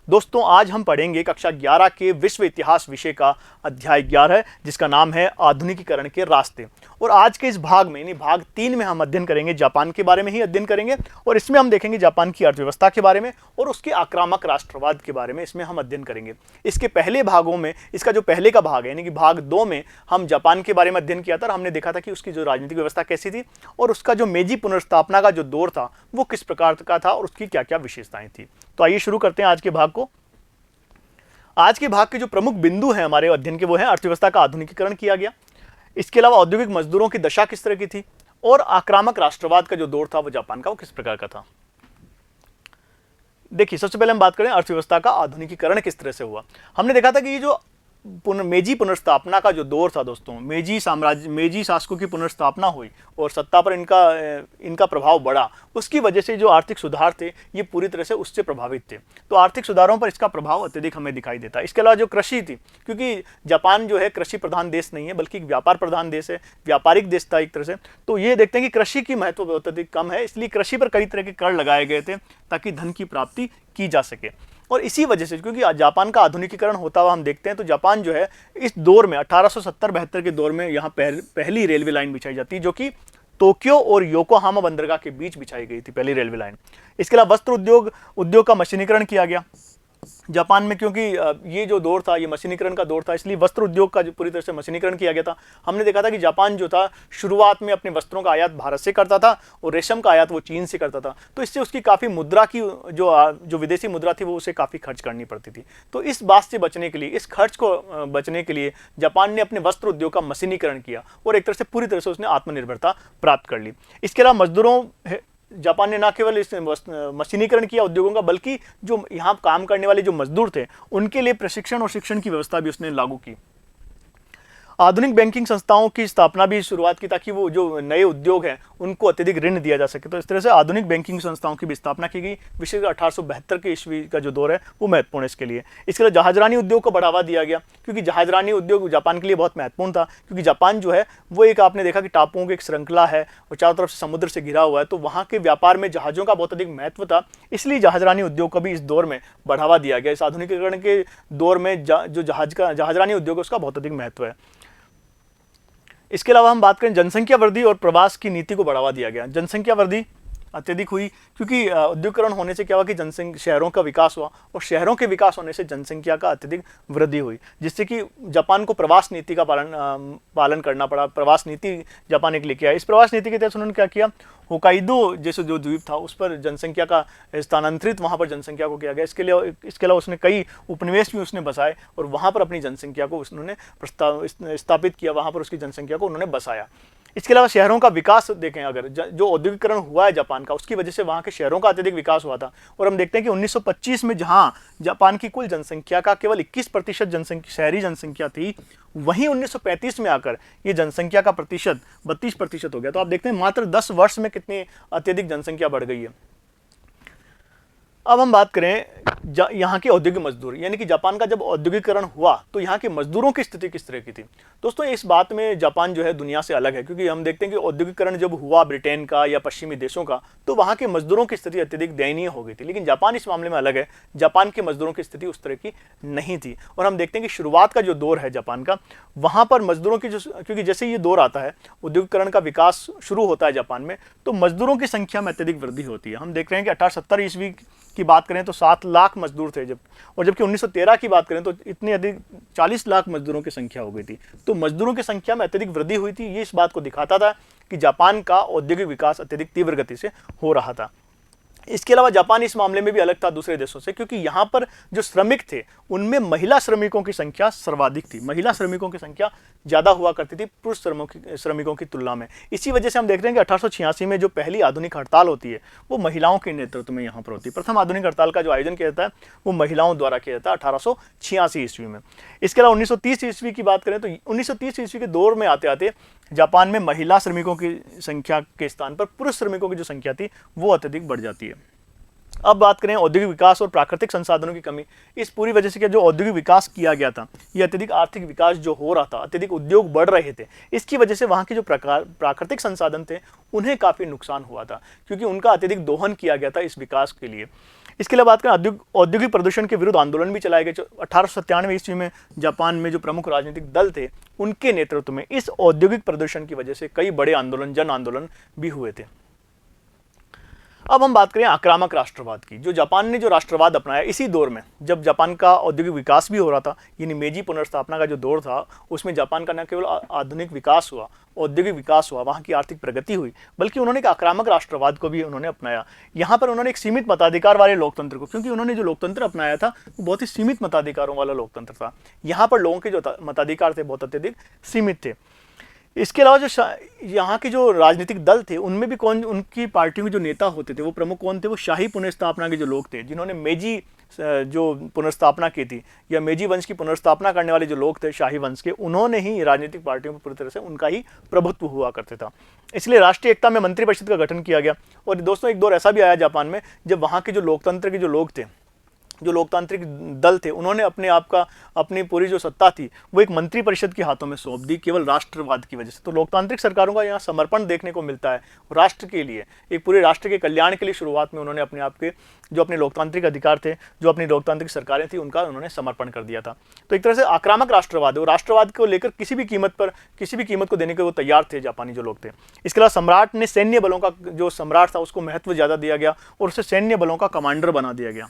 दोस्तों आज हम पढ़ेंगे कक्षा 11 के विश्व इतिहास विषय का अध्याय 11 जिसका नाम है आधुनिकीकरण के रास्ते। और आज के इस भाग में यानी भाग 3 में हम अध्ययन करेंगे जापान के बारे में ही अध्ययन करेंगे और इसमें हम देखेंगे जापान की अर्थव्यवस्था के बारे में और उसके आक्रामक राष्ट्रवाद के बारे में इसमें हम अध्ययन करेंगे। इसके पहले भागों में इसका जो पहले का भाग है यानी कि भाग 2 में हम जापान के बारे में अध्ययन किया था और हमने देखा था कि उसकी जो राजनीतिक व्यवस्था कैसी थी और उसका जो मेजी पुनर्स्थापना का जो दौर था वो किस प्रकार का था और उसकी क्या क्या विशेषताएं थी। तो आइए शुरू करते हैं आज के भाग को। आज के भाग के जो प्रमुख बिंदु हैं हमारे अध्ययन के वो है अर्थव्यवस्था का आधुनिकीकरण किया गया, इसके अलावा औद्योगिक मजदूरों की दशा किस तरह की थी और आक्रामक राष्ट्रवाद का जो दौर था वो जापान का वो किस प्रकार का था। देखिए सबसे पहले हम बात करें अर्थव्यवस्था का आधुनिकीकरण किस तरह से हुआ। हमने देखा था कि ये जो मेजी पुनर्स्थापना का जो दौर था दोस्तों, मेजी शासकों की पुनर्स्थापना हुई और सत्ता पर इनका प्रभाव बढ़ा, उसकी वजह से जो आर्थिक सुधार थे ये पूरी तरह से उससे प्रभावित थे। तो आर्थिक सुधारों पर इसका प्रभाव अत्यधिक हमें दिखाई देता है। इसके अलावा जो कृषि थी, क्योंकि जापान जो है कृषि प्रधान देश नहीं है बल्कि व्यापार प्रधान देश है, व्यापारिक देश था एक तरह से, तो ये देखते हैं कि कृषि की महत्व बहुत अधिक कम है, इसलिए कृषि पर कई तरह के कर लगाए गए थे ताकि धन की प्राप्ति की जा सके। और इसी वजह से क्योंकि जापान का आधुनिकीकरण होता हुआ हम देखते हैं तो जापान जो है इस दौर में 1870-72 के दौर में यहाँ पहली रेलवे लाइन बिछाई जाती है जो कि टोक्यो और योकोहामा बंदरगाह के बीच बिछाई गई थी, पहली रेलवे लाइन। इसके अलावा वस्त्र उद्योग का मशीनीकरण किया गया जापान में, क्योंकि ये जो दौर था ये मशीनीकरण का दौर था, इसलिए वस्त्र उद्योग का जो पूरी तरह से मशीनीकरण किया गया था। हमने देखा था कि जापान जो था शुरुआत में अपने वस्त्रों का आयात भारत से करता था और रेशम का आयात वो चीन से करता था, तो इससे उसकी काफ़ी मुद्रा की जो विदेशी मुद्रा थी वो उसे काफ़ी खर्च करनी पड़ती थी। तो इस बात से बचने के लिए, इस खर्च को बचने के लिए जापान ने अपने वस्त्र उद्योग का मशीनीकरण किया और एक तरह से पूरी तरह से उसने आत्मनिर्भरता प्राप्त कर ली। इसके अलावा मजदूरों जापान ने न केवल इस मशीनीकरण किया उद्योगों का, बल्कि जो यहाँ काम करने वाले जो मजदूर थे उनके लिए प्रशिक्षण और शिक्षण की व्यवस्था भी उसने लागू की। आधुनिक बैंकिंग संस्थाओं की स्थापना भी शुरुआत की ताकि वो जो नए उद्योग हैं उनको अत्यधिक ऋण दिया जा सके। तो इस तरह से आधुनिक बैंकिंग संस्थाओं की भी स्थापना की गई। विशेषकर 1872 के ईस्वी का जो दौर है वो महत्वपूर्ण है इसके लिए। इसके लिए जहाजरानी उद्योग को बढ़ावा दिया गया, क्योंकि जहाजरानी उद्योग जापान के लिए बहुत महत्वपूर्ण था, क्योंकि जापान जो है वो एक आपने देखा कि टापुओं की एक श्रृंखला है और चारों तरफ से समुद्र से घिरा हुआ है, तो वहाँ के व्यापार में जहाज़ों का बहुत अधिक महत्व था, इसलिए जहाजरानी उद्योग को भी इस दौर में बढ़ावा दिया गया। इस आधुनिकीकरण के दौर में जो जहाजरानी उद्योग है उसका बहुत अधिक महत्व है। इसके अलावा हम बात करें जनसंख्या वृद्धि और प्रवास की नीति को बढ़ावा दिया गया। जनसंख्या वृद्धि अत्यधिक हुई क्योंकि औद्योगिकरण होने से क्या हुआ कि शहरों का विकास हुआ और शहरों के विकास होने से जनसंख्या का अत्यधिक वृद्धि हुई, जिससे कि जापान को प्रवास नीति का पालन करना पड़ा। प्रवास नीति जापान एक लेके आया। इस प्रवास नीति के तहत उन्होंने क्या किया, होकाइडो जैसे जो द्वीप था उस पर जनसंख्या का स्थानांतरित वहाँ पर जनसंख्या को किया गया। इसके अलावा उसने कई उपनिवेश भी उसने बसाए और वहाँ पर अपनी जनसंख्या को उन्होंने स्थापित किया, वहाँ पर उसकी जनसंख्या को उन्होंने बसाया। इसके अलावा शहरों का विकास देखें, अगर जो औद्योगिकरण हुआ है जापान का उसकी वजह से वहाँ के शहरों का अत्यधिक विकास हुआ था। और हम देखते हैं कि 1925 में जहाँ जापान की कुल जनसंख्या का केवल 21% शहरी जनसंख्या थी, वहीं 1935 में आकर ये जनसंख्या का प्रतिशत 32% हो गया। तो आप देखते हैं मात्र 10 वर्ष में कितनी अत्यधिक जनसंख्या बढ़ गई है। अब हम बात करें यहाँ के औद्योगिक मजदूर, यानी कि जापान का जब औद्योगिकरण हुआ तो यहाँ के मजदूरों की स्थिति किस तरह की थी। दोस्तों इस बात में जापान जो है दुनिया से अलग है, क्योंकि हम देखते हैं कि औद्योगिकरण जब हुआ ब्रिटेन का या पश्चिमी देशों का तो वहाँ के मजदूरों की स्थिति अत्यधिक दयनीय हो गई थी, लेकिन जापान इस मामले में अलग है। जापान के मजदूरों की स्थिति उस तरह की नहीं थी और हम देखते हैं कि शुरुआत का जो दौर है जापान का, वहाँ पर मजदूरों की क्योंकि जैसे ये दौर आता है औद्योगिकरण का विकास शुरू होता है जापान में, तो मजदूरों की संख्या में अत्यधिक वृद्धि होती है। हम देख रहे हैं कि 1870 ईस्वी की बात करें तो 7 लाख मजदूर थे जबकि 1913 की बात करें तो इतनी अधिक 40 लाख मजदूरों की संख्या हो गई थी। तो मजदूरों की संख्या में अत्यधिक वृद्धि हुई थी। ये इस बात को दिखाता था कि जापान का औद्योगिक विकास अत्यधिक तीव्र गति से हो रहा था। इसके अलावा जापान इस मामले में भी अलग था दूसरे देशों से, क्योंकि यहाँ पर जो श्रमिक थे उनमें महिला श्रमिकों की संख्या सर्वाधिक थी। महिला श्रमिकों की संख्या ज़्यादा हुआ करती थी पुरुष श्रमिकों की तुलना में। इसी वजह से हम देख रहे हैं कि 1886 में जो पहली आधुनिक हड़ताल होती है वो महिलाओं के नेतृत्व में यहाँ पर होती है। प्रथम आधुनिक हड़ताल का जो आयोजन किया जाता है वो महिलाओं द्वारा किया जाता है 1886 ईस्वी में। इसके अलावा 1930 ईस्वी की बात करें तो 1930 ईस्वी के दौर में आते आते जापान में महिला श्रमिकों की संख्या के स्थान पर पुरुष श्रमिकों की जो संख्या थी वो अत्यधिक बढ़ जाती है। अब बात करें औद्योगिक विकास और प्राकृतिक संसाधनों की कमी। इस पूरी वजह से क्या जो औद्योगिक विकास किया गया था, ये अत्यधिक आर्थिक विकास जो हो रहा था, अत्यधिक उद्योग बढ़ रहे थे, इसकी वजह से वहाँ के जो प्राकृतिक संसाधन थे उन्हें काफ़ी नुकसान हुआ था, क्योंकि उनका अत्यधिक दोहन किया गया था इस विकास के लिए। इसके लिए बात करें औद्योगिक प्रदूषण के विरुद्ध आंदोलन भी चलाए गए। 1897 ईस्वी में जापान में जो प्रमुख राजनीतिक दल थे उनके नेतृत्व में इस औद्योगिक प्रदूषण की वजह से कई बड़े आंदोलन, जन आंदोलन भी हुए थे। अब हम बात करें आक्रामक राष्ट्रवाद की। जो जापान ने जो राष्ट्रवाद अपनाया इसी दौर में, जब जापान का औद्योगिक विकास भी हो रहा था, यानी मेजी पुनर्स्थापना का जो दौर था, उसमें जापान का न केवल आधुनिक विकास हुआ, औद्योगिक विकास हुआ, वहाँ की आर्थिक प्रगति हुई, बल्कि उन्होंने एक आक्रामक राष्ट्रवाद को भी उन्होंने अपनाया। यहाँ पर उन्होंने एक सीमित मताधिकार वाले लोकतंत्र को, क्योंकि उन्होंने जो लोकतंत्र अपनाया था वो बहुत ही सीमित मताधिकारों वाला लोकतंत्र था। यहाँ पर लोगों के जो मताधिकार थे बहुत अत्यधिक सीमित थे। इसके अलावा जो यहाँ के जो राजनीतिक दल थे उनमें भी कौन, उनकी पार्टियों के जो नेता होते थे वो प्रमुख कौन थे? वो शाही पुनर्स्थापना के जो लोग थे, जिन्होंने मेजी जो पुनर्स्थापना की थी, या मेजी वंश की पुनर्स्थापना करने वाले जो लोग थे शाही वंश के, उन्होंने ही राजनीतिक पार्टियों पर पूरी तरह से उनका ही प्रभुत्व हुआ करता था। इसलिए राष्ट्रीय एकता में मंत्रिपरिषद का गठन किया गया। और दोस्तों एक दौर ऐसा भी आया जापान में जब वहाँ के जो लोकतंत्र के जो लोग थे, जो लोकतांत्रिक दल थे, उन्होंने अपनी पूरी जो सत्ता थी वो एक मंत्री परिषद के हाथों में सौंप दी, केवल राष्ट्रवाद की वजह से। तो लोकतांत्रिक सरकारों का यहाँ समर्पण देखने को मिलता है राष्ट्र के लिए, एक पूरे राष्ट्र के कल्याण के लिए। शुरुआत में उन्होंने अपने आप के जो अपने लोकतांत्रिक अधिकार थे, जो अपनी लोकतांत्रिक सरकारें थी, उनका उन्होंने समर्पण कर दिया था। तो एक तरह से आक्रामक राष्ट्रवाद है, वो राष्ट्रवाद को लेकर किसी भी कीमत को देने के वो तैयार थे जापानी जो लोग थे। इसके अलावा सम्राट ने सैन्य बलों का, जो सम्राट था उसको महत्व ज़्यादा दिया गया और उसे सैन्य बलों का कमांडर बना दिया गया,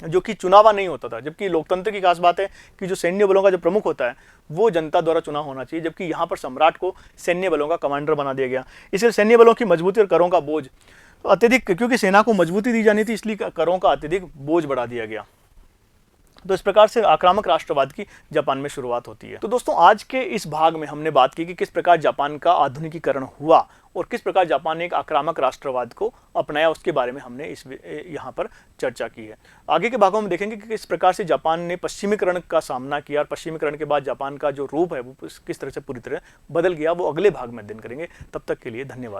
जो कि चुनावा नहीं होता था। जबकि लोकतंत्र की खास बात है कि जो सैन्य बलों का जो प्रमुख होता है वो जनता द्वारा चुना होना चाहिए, जबकि यहाँ पर सम्राट को सैन्य बलों का कमांडर बना दिया गया। इसलिए सैन्य बलों की मजबूती और करों का बोझ अत्यधिक, क्योंकि सेना को मजबूती दी जानी थी, इसलिए करों का अत्यधिक बोझ बढ़ा दिया गया। तो इस प्रकार से आक्रामक राष्ट्रवाद की जापान में शुरुआत होती है। तो दोस्तों आज के इस भाग में हमने बात की कि किस प्रकार जापान का आधुनिकीकरण हुआ और किस प्रकार जापान ने एक आक्रामक राष्ट्रवाद को अपनाया, उसके बारे में हमने यहाँ पर चर्चा की है। आगे के भागों में देखेंगे कि किस प्रकार से जापान ने पश्चिमीकरण का सामना किया और पश्चिमीकरण के बाद जापान का जो रूप है वो किस तरह से पूरी तरह बदल गया, वो अगले भाग में अध्ययन करेंगे। तब तक के लिए धन्यवाद।